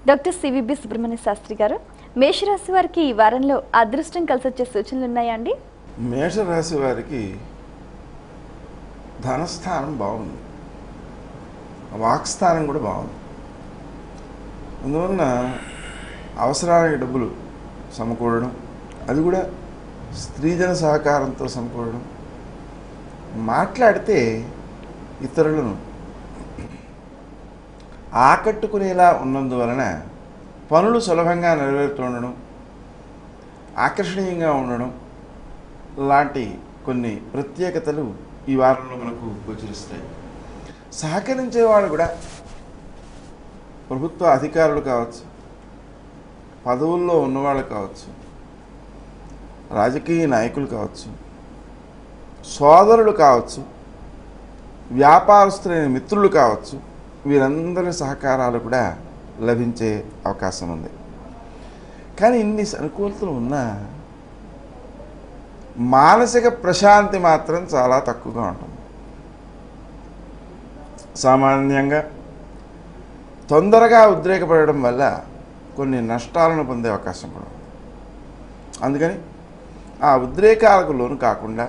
Doctor CVB Subrahmanya Sastry గారు, మేషరాశి వారికి ఈ వారంలో అదృష్టం కలిసి వచ్చే సూచనలు ఉన్నాయా అండి? మేషరాశి వారికి ధనస్థానం బాగుంది, వాక్స్థానం కూడా బాగుంది. అందువలన అవసరానికి డబ్బులు సమకూడడం, అది కూడా స్త్రీజన సహకారంతో సమకూడడం, మాట్లాడితే ఇతరులను ఆకట్టుకునేలా ఉన్నందువలన పనులు సులభంగా నెరవేరుతుండడం, ఆకర్షణీయంగా ఉండడం లాంటి కొన్ని ప్రత్యేకతలు ఈ వారంలో మనకు గోచరిస్తాయి. సహకరించేవాళ్ళు కూడా ప్రభుత్వ అధికారులు కావచ్చు, పదవుల్లో ఉన్నవాళ్ళు కావచ్చు, రాజకీయ నాయకులు కావచ్చు, సోదరులు కావచ్చు, వ్యాపారస్తులైన మిత్రులు కావచ్చు, వీరందరి సహకారాలు కూడా లభించే అవకాశం ఉంది. కానీ ఇన్ని అనుకూలతలు ఉన్నా మానసిక ప్రశాంతి మాత్రం చాలా తక్కువగా ఉంటుంది. సామాన్యంగా తొందరగా ఉద్రేకపడడం వల్ల కొన్ని నష్టాలను పొందే అవకాశం కూడా ఉంది. అందుకని ఆ ఉద్రేకాలకు లోను కాకుండా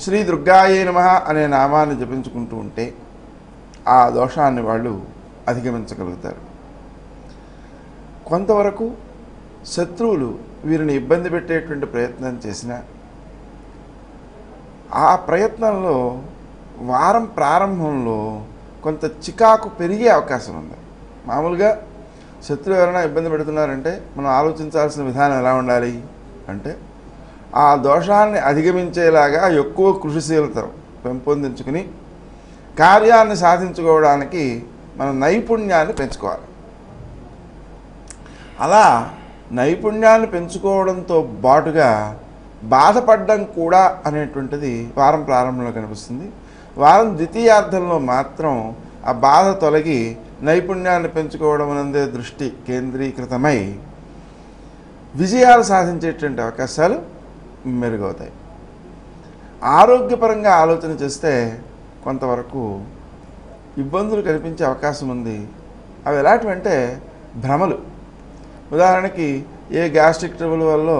శ్రీ దుర్గాయే నమః అనే నామాన్ని జపించుకుంటూ ఉంటే ఆ దోషాన్ని వాళ్ళు అధిగమించగలుగుతారు. కొంతవరకు శత్రువులు వీరిని ఇబ్బంది పెట్టేటువంటి ప్రయత్నం చేసినా ఆ ప్రయత్నంలో వారం ప్రారంభంలో కొంత చికాకు పెరిగే అవకాశం ఉంది. మామూలుగా శత్రువు ఎవరైనా ఇబ్బంది పెడుతున్నారంటే మనం ఆలోచించాల్సిన విధానం ఎలా ఉండాలి అంటే, ఆ దోషాన్ని అధిగమించేలాగా ఎక్కువ కృషిశీలత పెంపొందించుకుని కార్యాన్ని సాధించుకోవడానికి మన నైపుణ్యాన్ని పెంచుకోవాలి. అలా నైపుణ్యాన్ని పెంచుకోవడంతో బాటుగా బాధపడడం కూడా అనేటువంటిది వారం ప్రారంభంలో కనిపిస్తుంది. వారం ద్వితీయార్థంలో మాత్రం ఆ బాధ తొలగి నైపుణ్యాన్ని పెంచుకోవడం అనే దృష్టి కేంద్రీకృతమై విజయాలు సాధించేటువంటి అవకాశాలు మెరుగవుతాయి. ఆరోగ్యపరంగా ఆలోచన చేస్తే కొంతవరకు ఇబ్బందులు కనిపించే అవకాశం ఉంది. అవి ఎలాంటివంటే భ్రమలు. ఉదాహరణకి ఏ గ్యాస్ట్రిక్ ట్రబుల్ వల్ల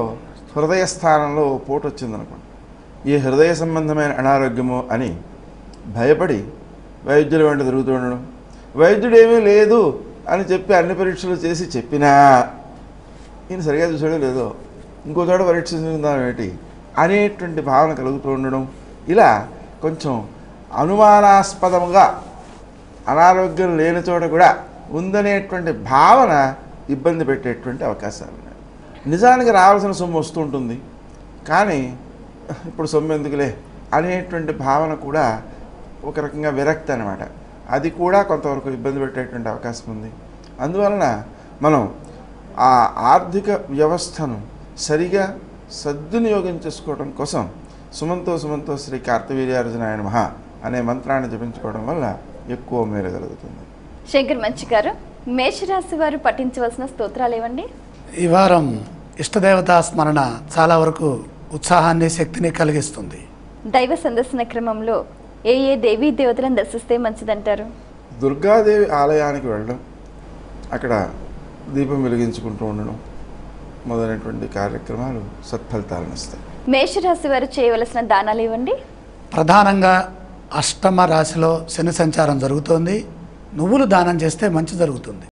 హృదయ స్థానంలో పోటు వచ్చిందనుకోండి, ఏ హృదయ సంబంధమైన అనారోగ్యమో అని భయపడి వైద్యుల వెంట తిరుగుతూ ఉండడం, వైద్యుడు ఏమీ లేదు అని చెప్పి అన్ని పరీక్షలు చేసి చెప్పినా ఈయన సరిగా చూసాడో లేదో, ఇంకో చోట పరీక్షించుకుందాం ఏంటి అనేటువంటి భావన కలుగుతూ ఉండడం, ఇలా కొంచెం అనుమానాస్పదముగా అనారోగ్యం లేని చోట కూడా ఉందనేటువంటి భావన ఇబ్బంది పెట్టేటువంటి అవకాశాలు ఉన్నాయి. నిజానికి రావాల్సిన సొమ్ము వస్తూ ఉంటుంది, కానీ ఇప్పుడు సొమ్ము ఎందుకులే అనేటువంటి భావన కూడా ఒక రకంగా విరక్తి అన్నమాట. అది కూడా కొంతవరకు ఇబ్బంది పెట్టేటువంటి అవకాశం ఉంది. అందువలన మనం ఆ ఆర్థిక వ్యవస్థను సరిగా సద్వినియోగం చేసుకోవడం కోసం సుమంతో శ్రీ కార్తవీర్యార్జునాయ నమః అనే మంత్రాన్ని జపించుకోవడం వల్ల ఎక్కువ మేలు కలుగుతుంది. శంకర్ మంచి గారు, మేషరాశి వారు పఠించవలసిన స్తోత్రాలు ఏవండి? ఈ వారం ఇష్టదేవతా స్మరణ చాలా వరకు ఉత్సాహాన్ని, శక్తిని కలిగిస్తుంది. దైవ సందర్శన క్రమంలో ఏ దేవీ దేవతలను దర్శిస్తే మంచిదంటారు? దుర్గాదేవి ఆలయానికి వెళ్ళడం, అక్కడ దీపం వెలిగించుకుంటూ ఉండడం మొదలైనటువంటి కార్యక్రమాలు సత్ఫలితాలను ఇస్తాయి. మేషరాశి వారు చేయవలసిన దానాలు ఇవ్వండి. ప్రధానంగా అష్టమ రాశిలో శని సంచారం జరుగుతోంది. నువ్వులు దానం చేస్తే మంచి జరుగుతుంది.